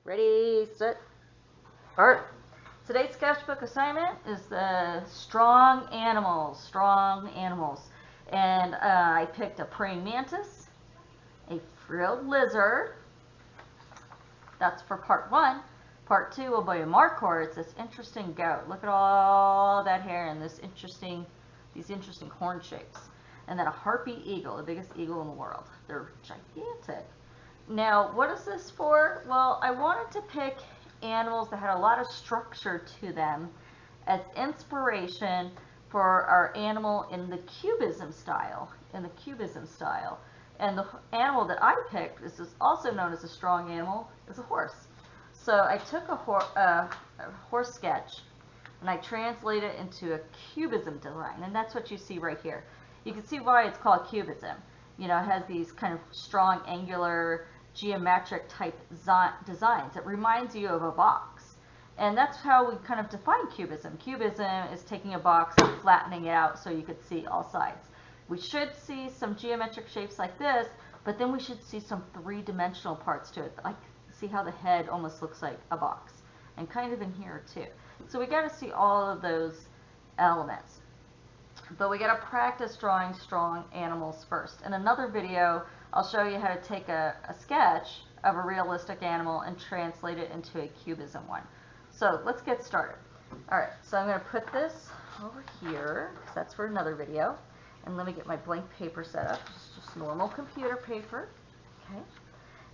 Ready, set, art. Today's sketchbook assignment is the strong animals, And I picked a praying mantis, a frilled lizard. That's for part one. Part two will be a markhor. It's this interesting goat. Look at all that hair and these interesting horn shapes. And then a harpy eagle, the biggest eagle in the world. They're gigantic. Now, what is this for? Well, I wanted to pick animals that had a lot of structure to them as inspiration for our animal in the cubism style. And the animal that I picked, this is also known as a strong animal, is a horse. So I took a horse sketch and I translated it into a cubism design, and that's what you see right here. You can see why it's called cubism. You know, it has these kind of strong, angular, geometric type designs. It reminds you of a box. And that's how we kind of define cubism. Cubism is taking a box and flattening it out so you could see all sides. We should see some geometric shapes like this, but then we should see some three-dimensional parts to it. Like, see how the head almost looks like a box, and kind of in here too. So we got to see all of those elements. But we got to practice drawing strong animals first. In another video, I'll show you how to take a sketch of a realistic animal and translate it into a cubism one. So let's get started. Alright, so I'm going to put this over here, because that's for another video. And let me get my blank paper set up, just normal computer paper. Okay.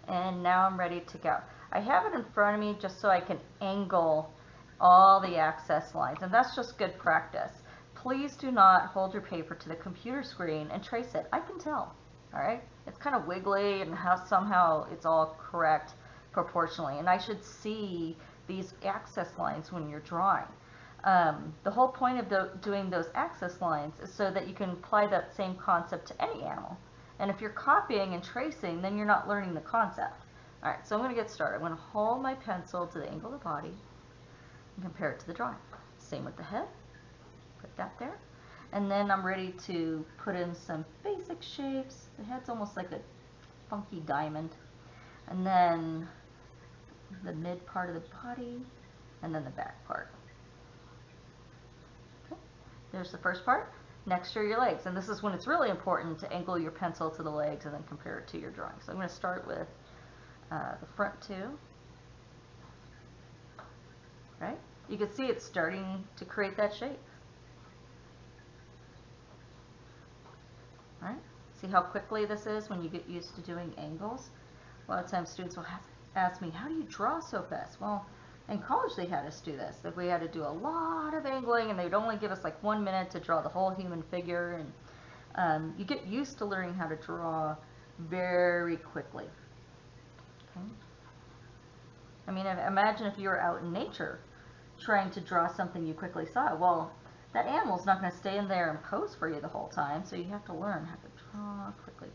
And now I'm ready to go. I have it in front of me just so I can angle all the access lines, and that's just good practice. Please do not hold your paper to the computer screen and trace it. I can tell. Alright? It's kind of wiggly and somehow it's all correct proportionally. And I should see these access lines when you're drawing. The whole point of doing those access lines is so that you can apply that same concept to any animal. And if you're copying and tracing, then you're not learning the concept. Alright, so I'm going to get started. I'm going to hold my pencil to the angle of the body and compare it to the drawing. Same with the head. Put that there. And then I'm ready to put in some basic shapes. The head's almost like a funky diamond. And then the mid part of the body, and then the back part. Okay. There's the first part. Next are your legs. And this is when it's really important to angle your pencil to the legs and then compare it to your drawing. So I'm going to start with the front two. Right? You can see it's starting to create that shape. Right? See how quickly this is when you get used to doing angles? A lot of times students will ask me, how do you draw so fast? Well, in college they had us do this. That we had to do a lot of angling, and they would only give us like 1 minute to draw the whole human figure. And you get used to learning how to draw very quickly. Okay? I mean, imagine if you were out in nature trying to draw something you quickly saw. Well, that animal's not going to stay in there and pose for you the whole time, so you have to learn how to draw quickly.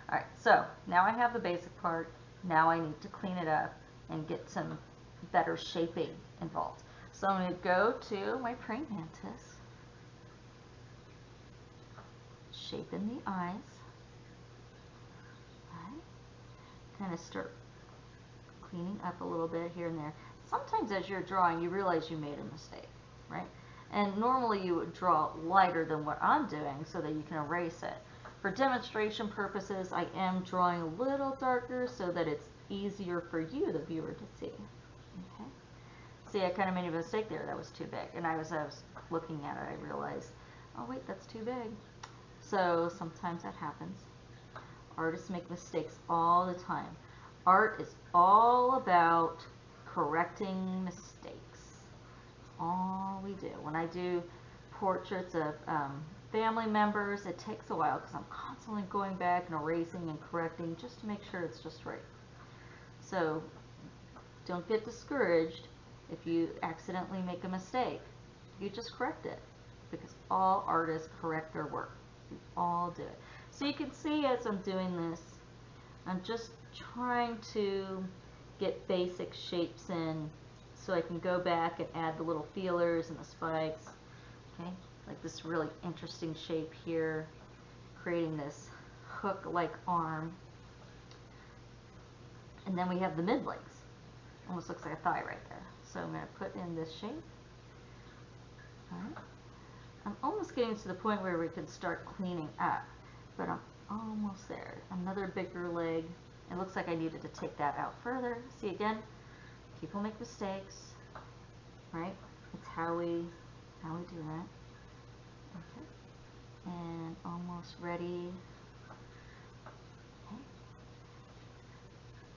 Alright, so now I have the basic part. Now I need to clean it up and get some better shaping involved. So I'm going to go to my praying mantis, shape in the eyes, right? Kind of start cleaning up a little bit here and there. Sometimes as you're drawing, you realize you made a mistake, right? And normally you would draw lighter than what I'm doing so that you can erase it. For demonstration purposes, I am drawing a little darker so that it's easier for you, the viewer, to see. Okay. See, I kind of made a mistake there. That was too big. And as I was looking at it, I realized, oh wait, that's too big. So sometimes that happens. Artists make mistakes all the time. Art is all about correcting mistakes. All we do. When I do portraits of family members, it takes a while because I'm constantly going back and erasing and correcting just to make sure it's just right. So don't get discouraged if you accidentally make a mistake. You just correct it, because all artists correct their work. We all do it. So you can see as I'm doing this, I'm just trying to get basic shapes in so I can go back and add the little feelers and the spikes. Okay, like this really interesting shape here, creating this hook-like arm. And then we have the mid legs. Almost looks like a thigh right there. So I'm going to put in this shape. All right. I'm almost getting to the point where we can start cleaning up, but I'm almost there. Another bigger leg. It looks like I needed to take that out further. See, again, people make mistakes, right? It's how we do that. Okay. And almost ready. Okay.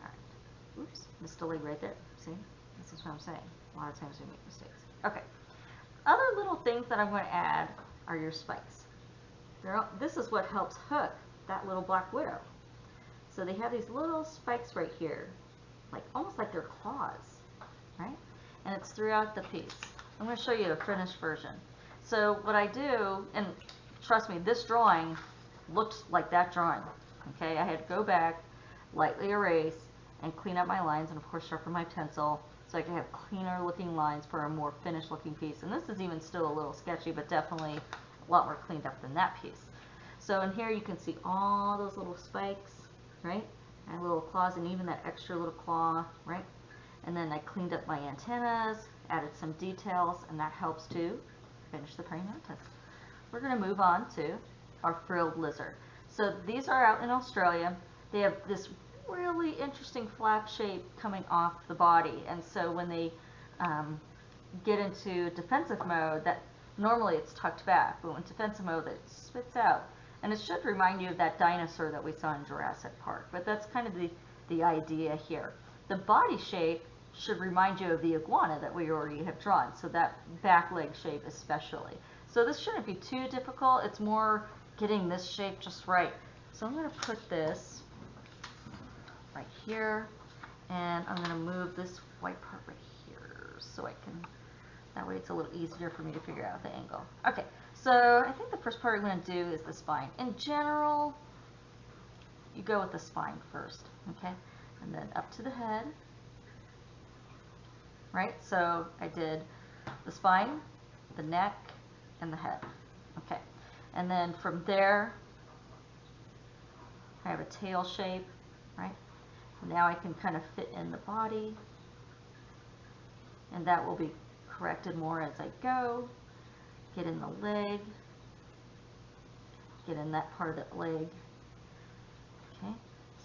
All right. Oops, missed a leg right there. See? This is what I'm saying. A lot of times we make mistakes. Okay. Other little things that I'm going to add are your spikes. This is what helps hook that little black widow. So they have these little spikes right here, like almost like they're claws, right? And it's throughout the piece. I'm going to show you a finished version. So what I do, and trust me, this drawing looked like that drawing. Okay, I had to go back, lightly erase, and clean up my lines, and of course sharpen my pencil so I can have cleaner looking lines for a more finished looking piece. And this is even still a little sketchy, but definitely a lot more cleaned up than that piece. So in here you can see all those little spikes, right? And little claws, and even that extra little claw, right? And then I cleaned up my antennas, added some details, and that helps to finish the praying mantis. We're going to move on to our frilled lizard. So these are out in Australia. They have this really interesting flap shape coming off the body, and so when they get into defensive mode, that normally it's tucked back, but when defensive mode it spits out. And it should remind you of that dinosaur that we saw in Jurassic Park, but that's kind of the idea here. The body shape should remind you of the iguana that we already have drawn, so that back leg shape especially. So this shouldn't be too difficult, it's more getting this shape just right. So I'm going to put this right here, and I'm going to move this white part right here so I can, that way it's a little easier for me to figure out the angle. Okay, so I think the first part I'm going to do is the spine. In general, you go with the spine first, okay, and then up to the head, right? So I did the spine, the neck, and the head, okay, and then from there I have a tail shape, right? Now I can kind of fit in the body, and that will be corrected more as I go. Get in the leg, get in that part of the leg. Okay,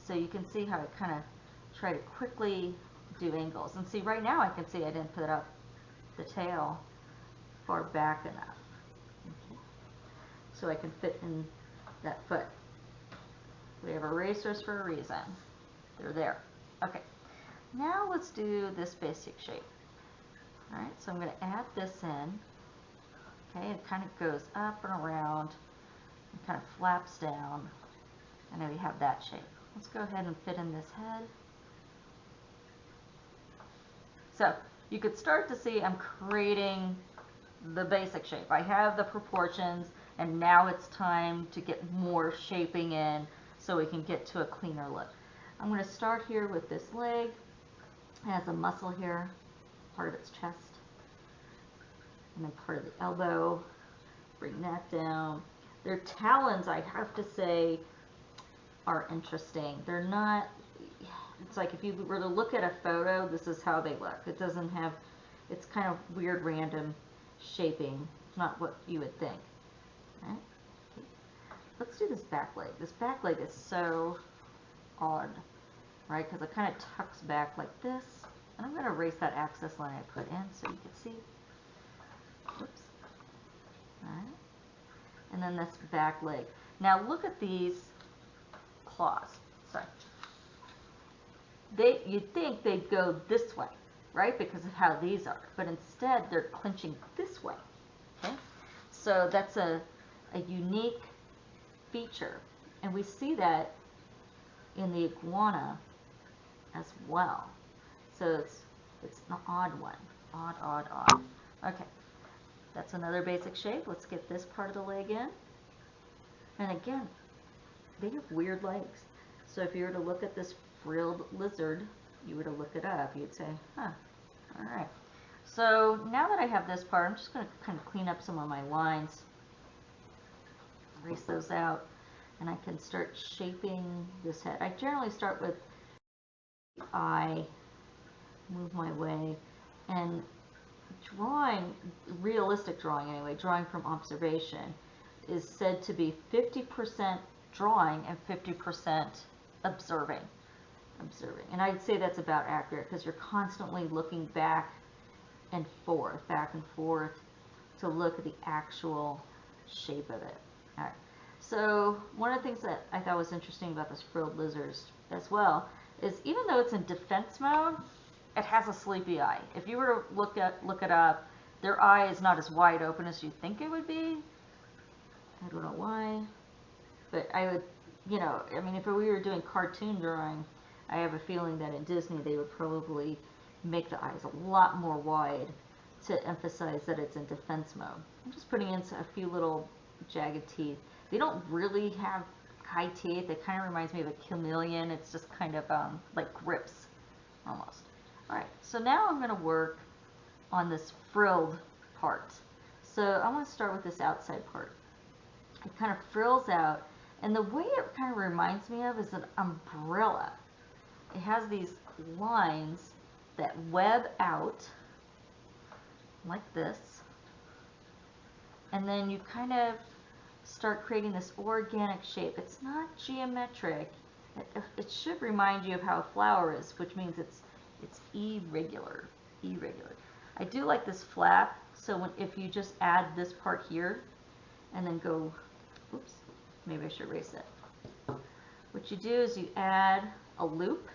so you can see how I kind of try to quickly do angles. And see, right now I can see I didn't put up the tail far back enough. Okay. So I can fit in that foot. We have erasers for a reason. They're there. Okay, now let's do this basic shape. All right, so I'm going to add this in. Okay, it kind of goes up and around and kind of flaps down, and then we have that shape. Let's go ahead and fit in this head. So you could start to see I'm creating the basic shape. I have the proportions, and now it's time to get more shaping in so we can get to a cleaner look. I'm going to start here with this leg. It has a muscle here, part of its chest, and then part of the elbow. Bring that down. Their talons, I have to say, are interesting. They're not, it's like if you were to look at a photo, this is how they look. It doesn't have, it's kind of weird random shaping. It's not what you would think. Right? Okay. Let's do this back leg. This back leg is so odd, right? Because it kind of tucks back like this. And I'm going to erase that axis line I put in so you can see. Oops. Alright. And then this back leg. Now look at these claws. Sorry. You'd think they'd go this way, right? Because of how these are. But instead they're clinching this way. Okay? So that's a unique feature. And we see that in the iguana as well. So it's an odd one. Odd, odd, odd. Okay. That's another basic shape. Let's get this part of the leg in. And again, they have weird legs. So if you were to look at this frilled lizard, you were to look it up, you'd say, huh, all right. So now that I have this part, I'm just going to kind of clean up some of my lines, erase those out, and I can start shaping this head. I generally start with the eye, move my way. And drawing, realistic drawing anyway, drawing from observation, is said to be 50% drawing and 50% observing. And I'd say that's about accurate because you're constantly looking back and forth to look at the actual shape of it. All right. So one of the things that I thought was interesting about this frilled lizard as well is even though it's in defense mode, it has a sleepy eye. If you were to look it up, their eye is not as wide open as you think it would be. I don't know why, but I would, I mean, if we were doing cartoon drawing, I have a feeling that in Disney they would probably make the eyes a lot more wide to emphasize that it's in defense mode. I'm just putting in a few little jagged teeth. They don't really have high teeth. It kind of reminds me of a chameleon. It's just kind of like grips almost. Alright, so now I'm going to work on this frilled part. So I want to start with this outside part. It kind of frills out, and the way it kind of reminds me of is an umbrella. It has these lines that web out like this, and then you kind of start creating this organic shape. It's not geometric. It should remind you of how a flower is, which means it's irregular. I do like this flap, so if you just add this part here and then go, oops, maybe I should erase it. What you do is you add a loop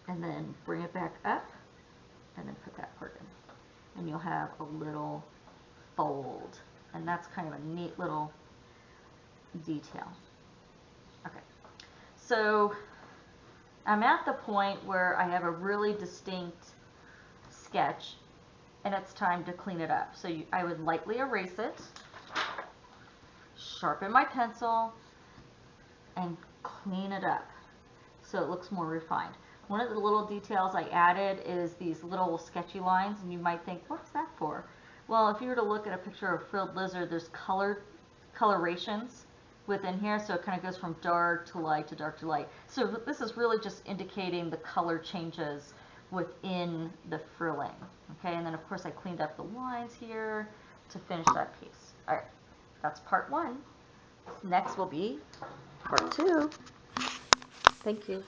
and then bring it back up and then put that part in. And you'll have a little fold. And that's kind of a neat little detail. Okay, so I'm at the point where I have a really distinct sketch and it's time to clean it up. So I would lightly erase it, sharpen my pencil, and clean it up so it looks more refined. One of the little details I added is these little sketchy lines, and you might think, what's that for? Well, if you were to look at a picture of a frilled lizard, there's colorations within here, so it kind of goes from dark to light to dark to light. So this is really just indicating the color changes within the frilling. Okay, and then of course I cleaned up the lines here to finish that piece. All right, that's part one. Next will be part two. Thank you.